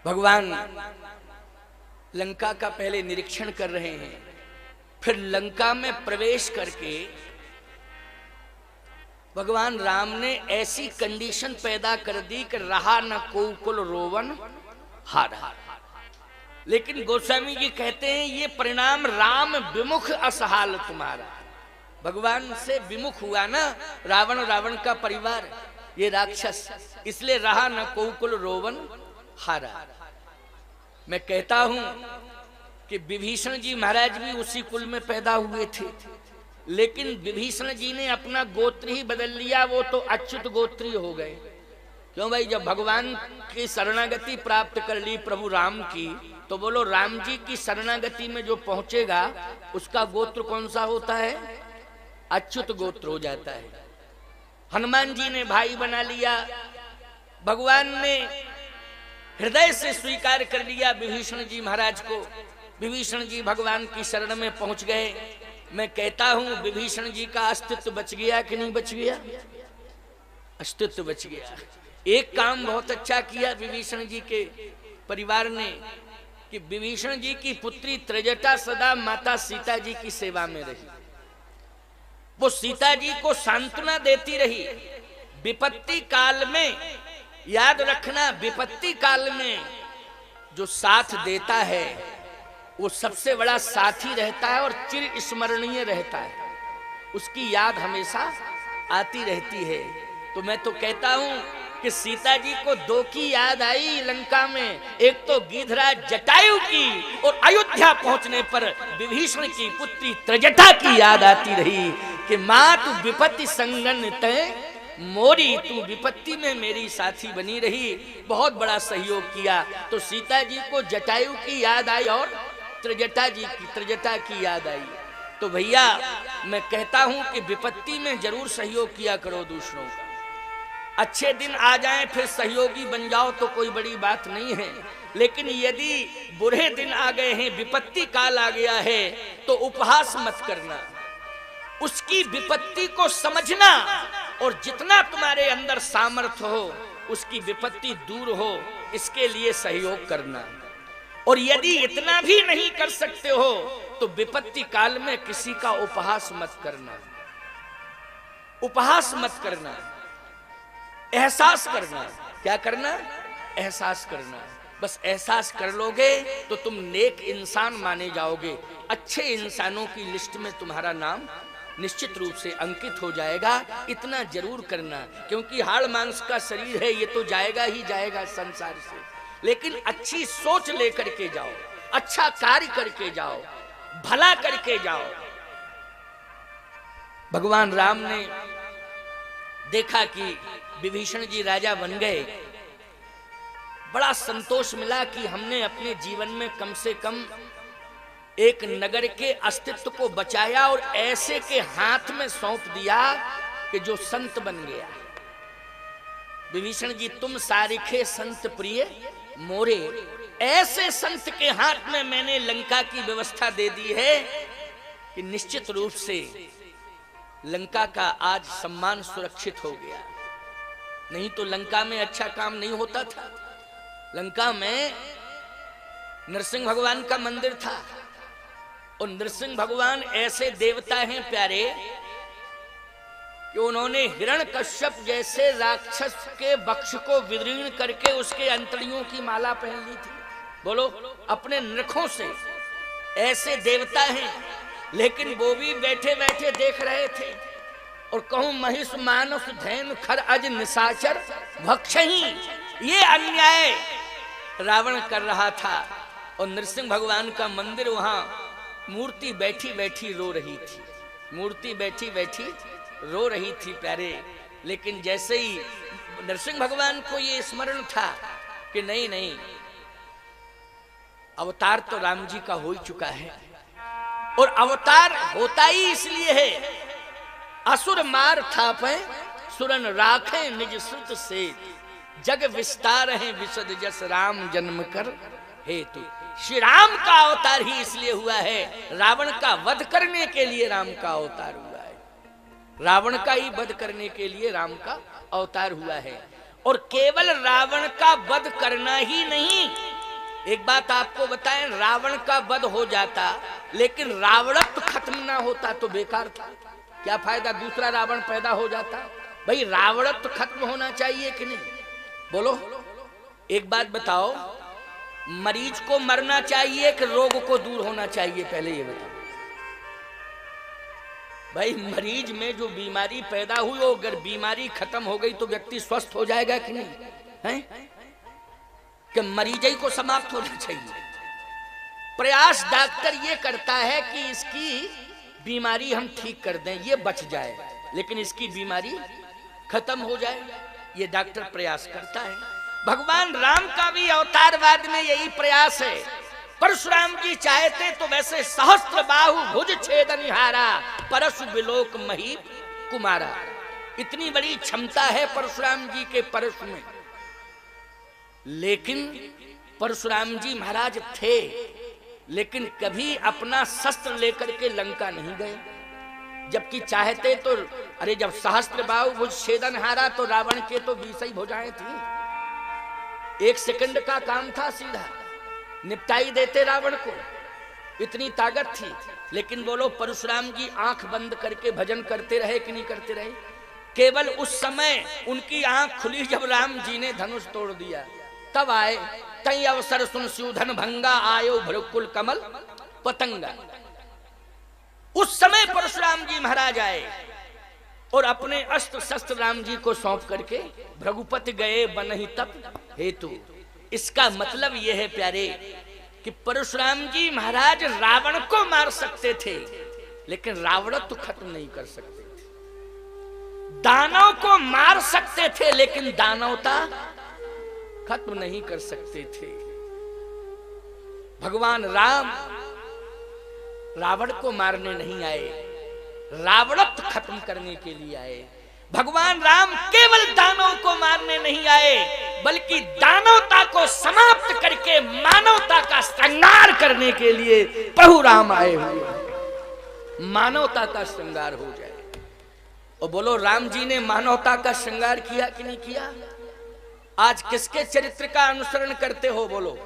भगवान लंका का पहले निरीक्षण कर रहे हैं, फिर लंका में प्रवेश करके भगवान राम ने ऐसी कंडीशन पैदा कर दी कि रहा न कोकुल रोवन हारा। लेकिन गोस्वामी जी कहते हैं ये परिणाम राम विमुख असहाल तुम्हारा। भगवान से विमुख हुआ ना रावण का परिवार, ये राक्षस, इसलिए रहा न कोकुल रोवन हारा। मैं कहता हूं कि विभीषण जी महाराज भी उसी कुल में पैदा हुए थे, लेकिन विभीषण जी ने अपना गोत्र ही बदल लिया, वो तो अच्युत गोत्री हो गए। क्यों भाई, जब भगवान की शरणागति प्राप्त कर ली प्रभु राम की, तो बोलो राम जी की शरणागति में जो पहुंचेगा उसका गोत्र कौन सा होता है? अच्युत गोत्र हो जाता है। हनुमान जी ने भाई बना लिया, भगवान ने हृदय से स्वीकार कर लिया विभीषण जी महाराज को। विभीषण जी भगवान की शरण में पहुंच गए। मैं कहता हूं विभीषण जी का अस्तित्व बच गया कि नहीं बच गया? अस्तित्व बच गया। एक काम बहुत अच्छा किया विभीषण जी के परिवार ने कि विभीषण जी की पुत्री त्रिजटा सदा माता सीता जी की सेवा में रही। वो सीता जी को सांत्वना देती रही। विपत्ति काल में, याद रखना, विपत्ति काल में जो साथ देता है वो सबसे बड़ा साथी रहता है और चिर स्मरणीय रहता है, उसकी याद हमेशा आती रहती है। तो मैं तो कहता हूं कि सीता जी को दो की याद आई लंका में, एक तो गिधराज जटायु की और अयोध्या पहुंचने पर विभीषण की पुत्री त्रिजटा की याद आती रही कि मां तू विपत्ति संगन तय मोरी, तू विपत्ति में मेरी साथी बनी रही, बहुत बड़ा सहयोग किया। तो सीता जी को जटायु की याद आई और त्रिजटा की याद आई। तो भैया मैं कहता हूं कि विपत्ति में जरूर सहयोग किया करो दूसरों का। अच्छे दिन आ जाएं फिर सहयोगी बन जाओ तो कोई बड़ी बात नहीं है, लेकिन यदि बुरे दिन आ गए हैं, विपत्ति काल आ गया है, तो उपहास मत करना, उसकी विपत्ति को समझना और जितना तुम्हारे अंदर सामर्थ्य हो उसकी विपत्ति दूर हो इसके लिए सहयोग करना। और यदि इतना भी नहीं कर सकते हो तो विपत्ति काल में किसी का उपहास मत करना, उपहास मत करना, एहसास करना। क्या करना? एहसास करना। बस एहसास कर लोगे तो तुम नेक इंसान माने जाओगे, अच्छे इंसानों की लिस्ट में तुम्हारा नाम निश्चित रूप से अंकित हो जाएगा। इतना जरूर करना, क्योंकि हाड़ मांस का शरीर है, ये तो जाएगा ही जाएगा संसार से, लेकिन अच्छी सोच लेकर के जाओ, अच्छा कार्य करके जाओ, भला करके जाओ। भगवान राम ने देखा कि विभीषण जी राजा बन गए, बड़ा संतोष मिला कि हमने अपने जीवन में कम से कम एक नगर के अस्तित्व को बचाया और ऐसे के हाथ में सौंप दिया कि जो संत बन गया। विभीषण जी तुम सारिखे संत प्रिय मोरे, ऐसे संत के हाथ में मैंने लंका की व्यवस्था दे दी है कि निश्चित रूप से लंका का आज सम्मान सुरक्षित हो गया। नहीं तो लंका में अच्छा काम नहीं होता था। लंका में नरसिंह भगवान का मंदिर था और नरसिंह भगवान ऐसे देवता हैं प्यारे कि उन्होंने हिरण्यकश्यप जैसे राक्षस के वक्ष को विदीर्ण करके उसके अंतड़ियों की माला पहन ली थी। बोलो, अपने नखों से। ऐसे देवता हैं, लेकिन वो भी बैठे बैठे देख रहे थे। और कहूं महिष मानस धैन खर अज निशाचर भक्षही, ये अन्याय रावण कर रहा था और नरसिंह भगवान का मंदिर, वहां मूर्ति बैठी बैठी रो रही थी, मूर्ति बैठी बैठी रो रही थी प्यारे। लेकिन जैसे ही नरसिंह भगवान को ये स्मरण था कि नहीं नहीं, अवतार तो राम जी का हो ही चुका है, और अवतार होता ही इसलिए है, असुर मार थापे सुरन राखे निज श्रुत से, जग विस्तार है विशद जस राम जन्म कर हेतु। श्री राम का अवतार ही इसलिए हुआ है, रावण का वध करने के लिए राम का अवतार हुआ है, रावण का ही वध करने के लिए राम का अवतार हुआ है। और केवल रावण का वध करना ही नहीं, एक बात आपको बताएं, रावण का वध हो जाता लेकिन रावणत्व खत्म ना होता तो बेकार था। क्या फायदा दूसरा रावण पैदा हो जाता? भाई रावणत्व खत्म होना चाहिए कि नहीं? बोलो एक बात बताओ, मरीज को मरना चाहिए कि रोग को दूर होना चाहिए? पहले ये बताओ भाई, मरीज में जो बीमारी पैदा हुई हो, अगर बीमारी खत्म हो गई तो व्यक्ति स्वस्थ हो जाएगा कि नहीं? है कि मरीज ही को समाप्त होना चाहिए? प्रयास डॉक्टर ये करता है कि इसकी बीमारी हम ठीक कर दें, ये बच जाए, लेकिन इसकी बीमारी खत्म हो जाए, ये डॉक्टर प्रयास करता है। भगवान राम का भी अवतारवाद में यही प्रयास है। परशुराम जी चाहते तो वैसे सहस्त्र बाहु भुज छेदनिहारा परशु विलोक मही कुमारा, इतनी बड़ी क्षमता है परशुराम जी के परशु में, लेकिन परशुराम जी महाराज थे लेकिन कभी अपना शस्त्र लेकर के लंका नहीं गए, जबकि चाहते तो, अरे जब सहस्त्र बाहु भुज छेदनहारा तो रावण के तो 20 ही भुजाएं थी, 1 सेकंड का काम था, सीधा निपटाई देते रावण को, इतनी ताकत थी। लेकिन बोलो परशुराम जी आंख बंद करके भजन करते रहे कि नहीं करते रहे? केवल उस समय उनकी आंख खुली जब राम जी ने धनुष तोड़ दिया, तब आए। तई अवसर सुन सूधन भंगा आयो भृकुल कमल पतंगा। उस समय परशुराम जी महाराज आए और अपने अस्त्र शस्त्र राम जी को सौंप करके भृगुपति गए बनहि तप हेतु। इसका मतलब यह है प्यारे कि परशुराम जी महाराज रावण को मार सकते थे लेकिन रावणत्व खत्म नहीं कर सकते थे। दानव को मार सकते थे लेकिन दानवता खत्म नहीं कर सकते थे। भगवान राम रावण को मारने नहीं आए, रावणत्व खत्म करने के लिए आए। भगवान राम केवल दानव को मारने नहीं आए बल्कि दानवता को समाप्त करके मानवता का श्रृंगार करने के लिए प्रभु राम आए हुए, मानवता का श्रृंगार हो जाए। और बोलो राम जी ने मानवता का श्रृंगार किया कि नहीं किया? आज किसके चरित्र का अनुसरण करते हो? बोलो।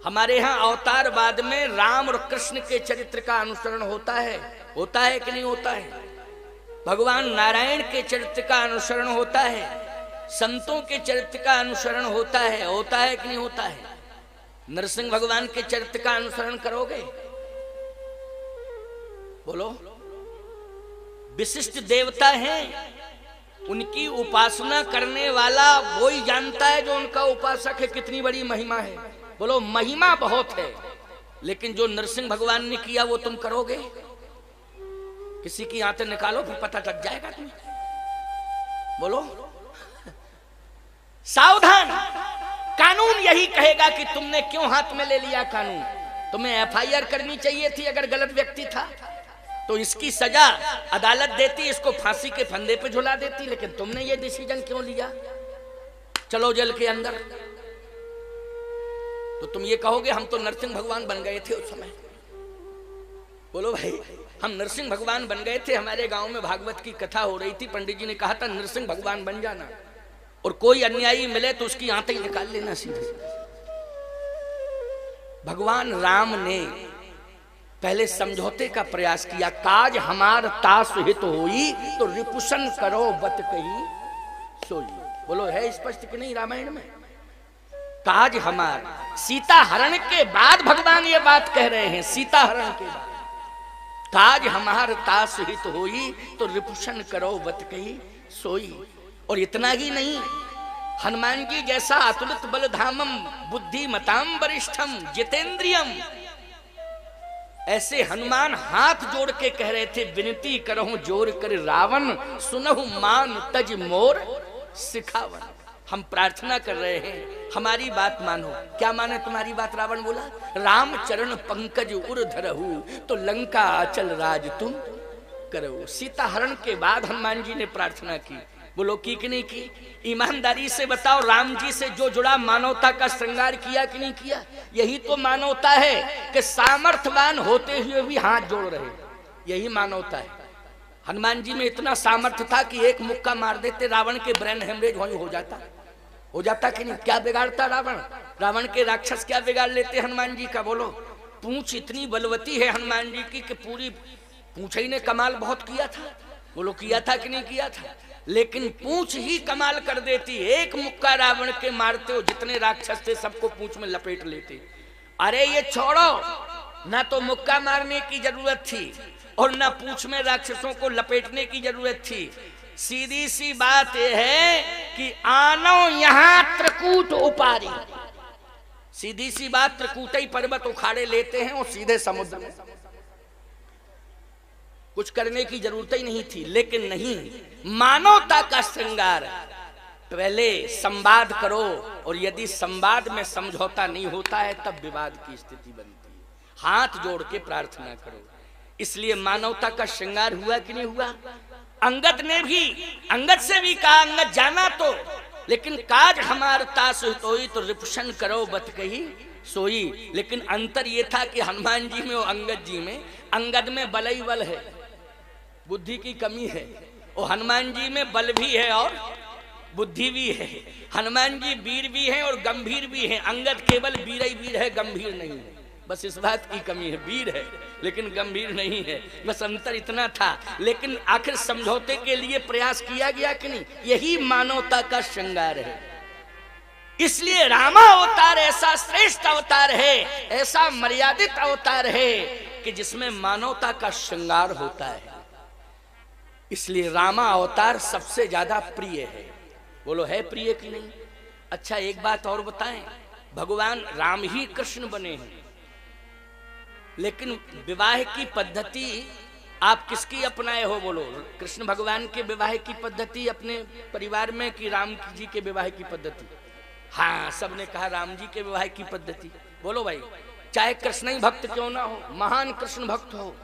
हमारे यहां अवतारवाद में राम और कृष्ण के चरित्र का अनुसरण होता है कि नहीं होता है? भगवान नारायण के चरित्र का अनुसरण होता है, संतों के चरित्र का अनुसरण होता है कि नहीं होता है? नरसिंह भगवान के चरित्र का अनुसरण करोगे? बोलो। विशिष्ट देवता हैं, उनकी उपासना करने वाला वो ही जानता है जो उनका उपासक है, कितनी बड़ी महिमा है। बोलो महिमा बहुत है, लेकिन जो नरसिंह भगवान ने किया वो तुम करोगे? किसी की आंतें निकालो फिर पता लग जाएगा तुम्हें। बोलो। सावधान, कानून यही कहेगा कि तुमने क्यों हाथ में ले लिया कानून। तुम्हें एफआईआर करनी चाहिए थी अगर गलत व्यक्ति था तो इसकी सजा अदालत देती, इसको फांसी के फंदे पे झुला देती, लेकिन तुमने ये डिसीजन क्यों लिया? चलो जेल के अंदर। तो तुम ये कहोगे हम तो नरसिंह भगवान बन गए थे उस समय। बोलो भाई, हम नरसिंह भगवान बन गए थे। हमारे गांव में भागवत की कथा हो रही थी, पंडित जी ने कहा था नरसिंह भगवान बन जाना और कोई अन्यायी मिले तो उसकी आंतें निकाल लेना सीधे। भगवान राम ने पहले समझौते का प्रयास किया, काज हमार तास हित होई तो रिपुशन करो बत कही सोई। बोलो है स्पष्ट कि नहीं रामायण में? काज हमार, सीता हरण के बाद भगवान ये बात कह रहे हैं, सीता हरण के बाद काज हमार तास हित होई तो रिपुशन करो बत कही सोई। और इतना ही नहीं, हनुमान जी जैसा अतुलित बलधामम बुद्धिमताम वरिष्ठम जितेंद्रियम, ऐसे हनुमान हाथ जोड़ के कह रहे थे विनती करहूं जोर कर रावण सुनहु मान तज मोर सिखावन। हम प्रार्थना कर रहे हैं हमारी बात मानो। क्या माने तुम्हारी बात? रावण बोला राम चरण पंकज उर धरहु तो लंका अचल राज तुम करो। सीता हरण के बाद हनुमान जी ने प्रार्थना की। बोलो की कि नहीं की? ईमानदारी से बताओ, राम जी से जो जुड़ा मानवता का श्रृंगार किया कि नहीं किया? यही तो मानवता है कि सामर्थ्यवान होते हुए भी हाथ जोड़ रहे, यही मानवता है। हनुमान जी में इतना सामर्थ्य था कि एक मुक्का मार देते रावण के ब्रेन हेमरेज हो जाता कि नहीं? क्या बिगाड़ता रावण? रावण के राक्षस क्या बिगाड़ लेते हनुमान जी का, बोलो। पूंछ इतनी बलवती है हनुमान जी की कि पूरी पूंछ ही ने कमाल बहुत किया था, बोलो किया था कि नहीं किया था, लेकिन पूंछ ही कमाल कर देती। एक मुक्का रावण के मारते हो, जितने राक्षस थे सबको पूंछ में लपेट लेते। अरे ये छोड़ो, ना तो मुक्का मारने की जरूरत थी और ना पूंछ में राक्षसों को लपेटने की जरूरत थी। सीधी सी बात यह है कि आनो यहां त्रिकूट उपारी, सीधी सी बात, त्रिकूटई पर्वत उखाड़े लेते हैं और सीधे समुद्र में, कुछ करने की जरूरत ही नहीं थी। लेकिन नहीं, मानवता का श्रृंगार, पहले संवाद करो, और यदि संवाद में समझौता नहीं होता है तब विवाद की स्थिति बनती है। हाथ जोड़ के प्रार्थना करो। इसलिए मानवता का श्रृंगार हुआ कि नहीं हुआ। अंगद ने भी, अंगद से भी कहा, अंगद जाना तो, लेकिन काज हमार तास होई तो रिपुशन करो बत कही सोई। लेकिन अंतर ये था कि हनुमान जी में और अंगद जी में, अंगद में बल ही बल है, बुद्धि की कमी है, और हनुमान जी में बल भी है और बुद्धि भी है। हनुमान जी वीर भी हैं और गंभीर भी हैं, अंगद केवल वीर ही वीर है, गंभीर नहीं है। बस इस बात की कमी है, वीर है लेकिन गंभीर नहीं है, बस अंतर इतना था। लेकिन आखिर समझौते के लिए प्रयास किया गया कि नहीं, यही मानवता का श्रृंगार है। इसलिए रामा अवतार ऐसा श्रेष्ठ अवतार है, ऐसा मर्यादित अवतार है कि जिसमें मानवता का श्रृंगार होता है। इसलिए रामा अवतार सबसे ज्यादा प्रिय है। बोलो है प्रिय कि नहीं। अच्छा एक बात और बताएं, भगवान राम ही कृष्ण बने हैं, लेकिन विवाह की पद्धति आप किसकी अपनाए हो, बोलो। कृष्ण भगवान के विवाह की पद्धति अपने परिवार में कि राम जी के विवाह की पद्धति। हाँ, सबने कहा राम जी के विवाह की पद्धति। बोलो भाई, चाहे कृष्ण ही भक्त क्यों ना हो, महान कृष्ण भक्त हो,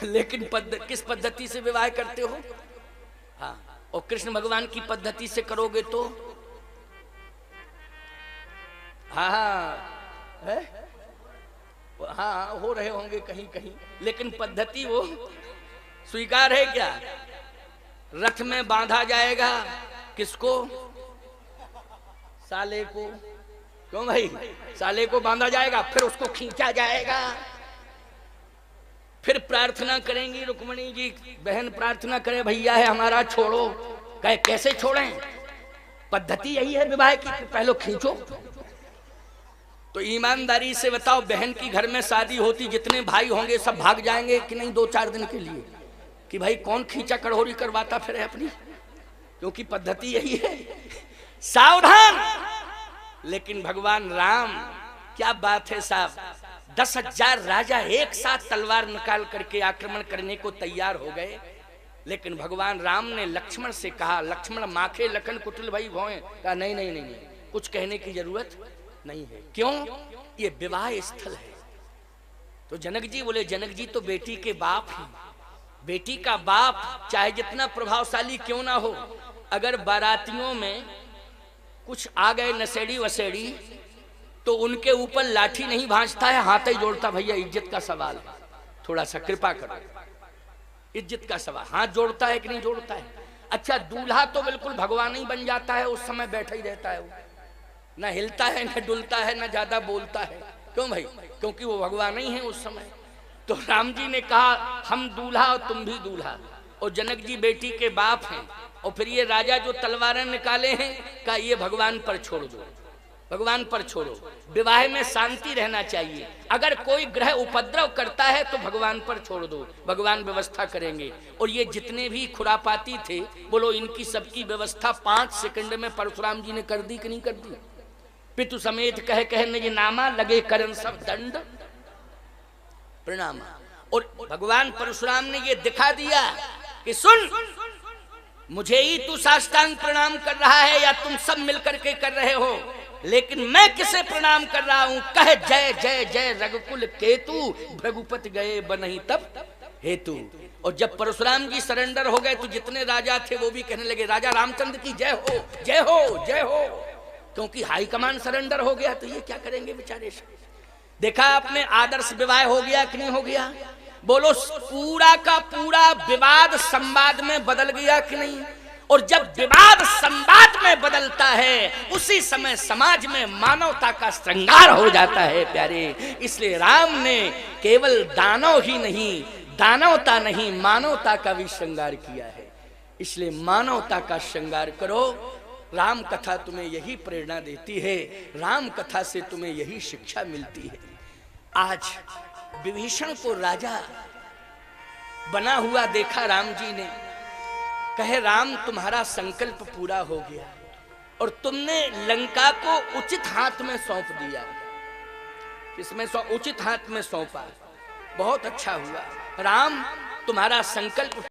लेकिन किस पद्धति से विवाह करते हो। हाँ, और कृष्ण भगवान की पद्धति से करोगे तो हाँ हो रहे होंगे कहीं कहीं, लेकिन पद्धति वो स्वीकार है क्या। रथ में बांधा जाएगा किसको, साले को। क्यों भाई, साले को बांधा जाएगा, फिर उसको खींचा जाएगा, फिर प्रार्थना करेंगी रुक्मणी जी, बहन प्रार्थना करे भैया है हमारा छोड़ो। कहे कैसे छोड़ें, पद्धति यही है विवाह की, पहले खींचो। तो ईमानदारी से बताओ, बहन की घर में शादी होती, जितने भाई होंगे सब भाग जाएंगे कि नहीं 2-4 दिन के लिए, कि भाई कौन खींचा कड़ोरी करवाता फिर है अपनी, क्योंकि पद्धति यही है। सावधान। लेकिन भगवान राम, क्या बात है साहब, 10,000 राजा एक साथ तलवार निकाल करके आक्रमण करने को तैयार हो गए, लेकिन भगवान राम ने लक्ष्मण से कहा, लक्ष्मण माखे लखन कुटिल भाई भोए, कहा नहीं नहीं नहीं, कुछ कहने की जरूरत नहीं है। क्यों, ये विवाह स्थल है। तो जनक जी बोले, जनक जी तो बेटी के बाप हैं, बेटी का बाप चाहे जितना प्रभावशाली क्यों ना हो, अगर बारातियों में कुछ आ गए नशेड़ी वसेड़ी तो उनके ऊपर लाठी नहीं भांजता है, हाथ ही जोड़ता, भैया इज्जत का सवाल है, थोड़ा सा कृपा करो, इज्जत का सवाल, हाथ जोड़ता है कि नहीं जोड़ता है। अच्छा, दूल्हा तो बिल्कुल भगवान ही बन जाता है, उस समय बैठा ही रहता है, वो ना हिलता है ना डुलता है ना ज्यादा बोलता है। क्यों भाई, क्योंकि वो भगवान ही है उस समय। तो राम जी ने कहा हम दूल्हा और तुम भी दूल्हा, और जनक जी बेटी के बाप हैं, और फिर ये राजा जो तलवारें निकाले हैं, कहा ये भगवान पर छोड़ दो, भगवान पर छोड़ो। विवाह में शांति रहना चाहिए, अगर कोई ग्रह उपद्रव करता है तो भगवान पर छोड़ दो, भगवान व्यवस्था करेंगे। और ये जितने भी खुरापाती थे, बोलो इनकी सबकी व्यवस्था 5 सेकंड में परशुराम जी ने कर दी कि नहीं कर दी। पितु समेत कह कह निज नामा, लगे करन सब दंड प्रणाम। और भगवान परशुराम ने ये दिखा दिया कि सुन, मुझे ही तू साष्टांग प्रणाम कर रहा है या तुम सब मिलकर के कर रहे हो, लेकिन मैं किसे प्रणाम कर रहा हूं। कह जय जय जय रघुकुल केतु, भृगुपति गए बनहि तब हेतु। और जब परशुराम जी सरेंडर हो गए तो जितने राजा थे वो भी कहने लगे राजा रामचंद्र की जय हो जय हो जय हो, क्योंकि हाईकमान सरेंडर हो गया तो ये क्या करेंगे बेचारे। देखा आपने, आदर्श विवाह हो गया कि नहीं हो गया। बोलो पूरा का पूरा विवाद संवाद में बदल गया कि नहीं। और जब विवाद संवाद में बदलता है उसी समय समाज में मानवता का श्रृंगार हो जाता है प्यारे। इसलिए राम ने केवल दानव ही नहीं, दानवता नहीं, मानवता का भी श्रृंगार किया है। इसलिए मानवता का श्रृंगार करो। राम कथा तुम्हें यही प्रेरणा देती है, राम कथा से तुम्हें यही शिक्षा मिलती है। आज विभीषण को राजा बना हुआ देखा राम जी ने, कहे राम तुम्हारा संकल्प पूरा हो गया और तुमने लंका को उचित हाथ में सौंप दिया। इसमें उचित हाथ में सौंपा, बहुत अच्छा हुआ। राम तुम्हारा संकल्प